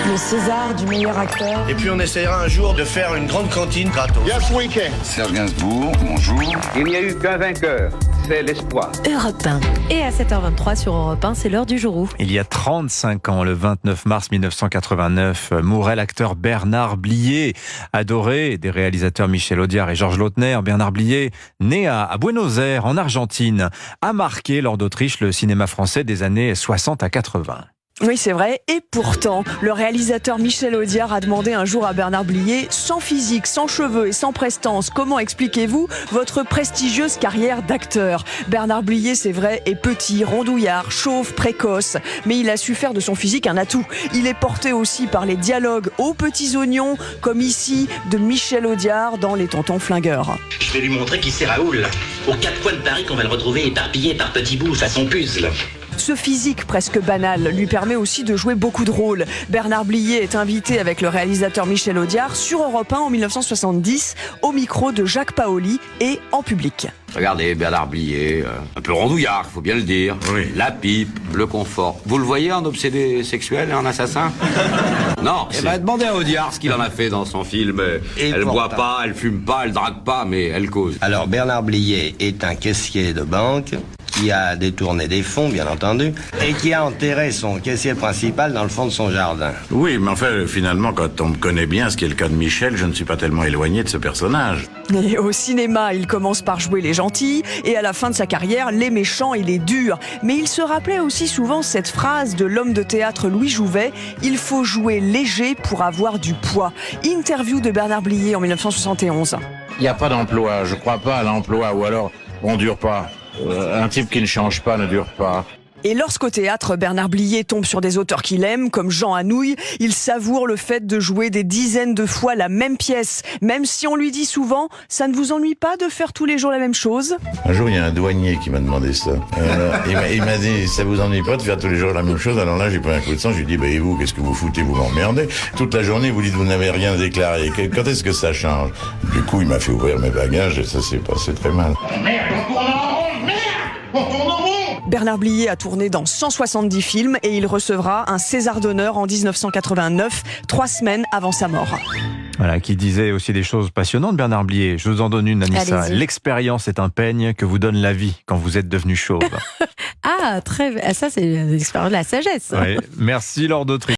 Le César du meilleur acteur. Et puis on essayera un jour de faire une grande cantine gratos. Yes, we can. Serge Gainsbourg, bonjour. Il n'y a eu qu'un vainqueur, c'est l'espoir. Europe 1. Et à 7h23 sur Europe 1, c'est l'heure du jour. Il y a 35 ans, le 29 mars 1989, mourait l'acteur Bernard Blier. Adoré des réalisateurs Michel Audiard et Georges Lautner, Bernard Blier, né à Buenos Aires, en Argentine, a marqué lors d'Autriche le cinéma français des années 60 à 80. Oui, c'est vrai. Et pourtant, le réalisateur Michel Audiard a demandé un jour à Bernard Blier, sans physique, sans cheveux et sans prestance, comment expliquez-vous votre prestigieuse carrière d'acteur ? Bernard Blier, c'est vrai, est petit, rondouillard, chauve, précoce. Mais il a su faire de son physique un atout. Il est porté aussi par les dialogues aux petits oignons, comme ici, de Michel Audiard dans Les Tontons Flingueurs. Je vais lui montrer qui c'est Raoul. Aux quatre coins de Paris qu'on va le retrouver éparpillé par petits bouts façon puzzle. Ce physique presque banal lui permet aussi de jouer beaucoup de rôles. Bernard Blier est invité avec le réalisateur Michel Audiard sur Europe 1 en 1970 au micro de Jacques Paoli et en public. Regardez, Bernard Blier, un peu rondouillard, faut bien le dire. Oui. La pipe, le confort. Vous le voyez en obsédé sexuel et en assassin ? Non, demandez à Audiard ce qu'il en a fait dans son film. Elle boit pas, elle fume pas, elle drague pas, mais elle cause. Alors Bernard Blier est un caissier de banque qui a détourné des fonds, bien entendu, et qui a enterré son caissier principal dans le fond de son jardin. Oui, mais enfin, finalement, quand on me connaît bien, ce qui est le cas de Michel, je ne suis pas tellement éloigné de ce personnage. Et au cinéma, il commence par jouer les gentils et à la fin de sa carrière, les méchants et les durs. Mais il se rappelait aussi souvent cette phrase de l'homme de théâtre Louis Jouvet, « Il faut jouer léger pour avoir du poids ». Interview de Bernard Blier en 1971. Il n'y a pas d'emploi, je crois pas à l'emploi, ou alors on dure pas. Un type qui ne change pas ne dure pas. Et lorsqu'au théâtre, Bernard Blier tombe sur des auteurs qu'il aime, comme Jean Anouilh, il savoure le fait de jouer des dizaines de fois la même pièce. Même si on lui dit souvent, ça ne vous ennuie pas de faire tous les jours la même chose ? Un jour, il y a un douanier qui m'a demandé ça. Il m'a dit, ça vous ennuie pas de faire tous les jours la même chose ? Alors là, j'ai pris un coup de sang, je lui ai dit, bah et vous, qu'est-ce que vous foutez, vous m'emmerdez ? Toute la journée, vous dites, vous n'avez rien déclaré. Quand est-ce que ça change ? Du coup, il m'a fait ouvrir mes bagages et ça s'est passé très mal. Merde, on tourne en rond, merde, on tourne en rond. Bernard Blier a tourné dans 170 films et il recevra un César d'honneur en 1989, 3 semaines avant sa mort. Voilà, qui disait aussi des choses passionnantes, Bernard Blier. Je vous en donne une, Anissa. Allez-y. L'expérience est un peigne que vous donne la vie quand vous êtes devenu chauve. Ah, ça c'est l'expérience de la sagesse. Ouais. Merci, Laure d'Autriche.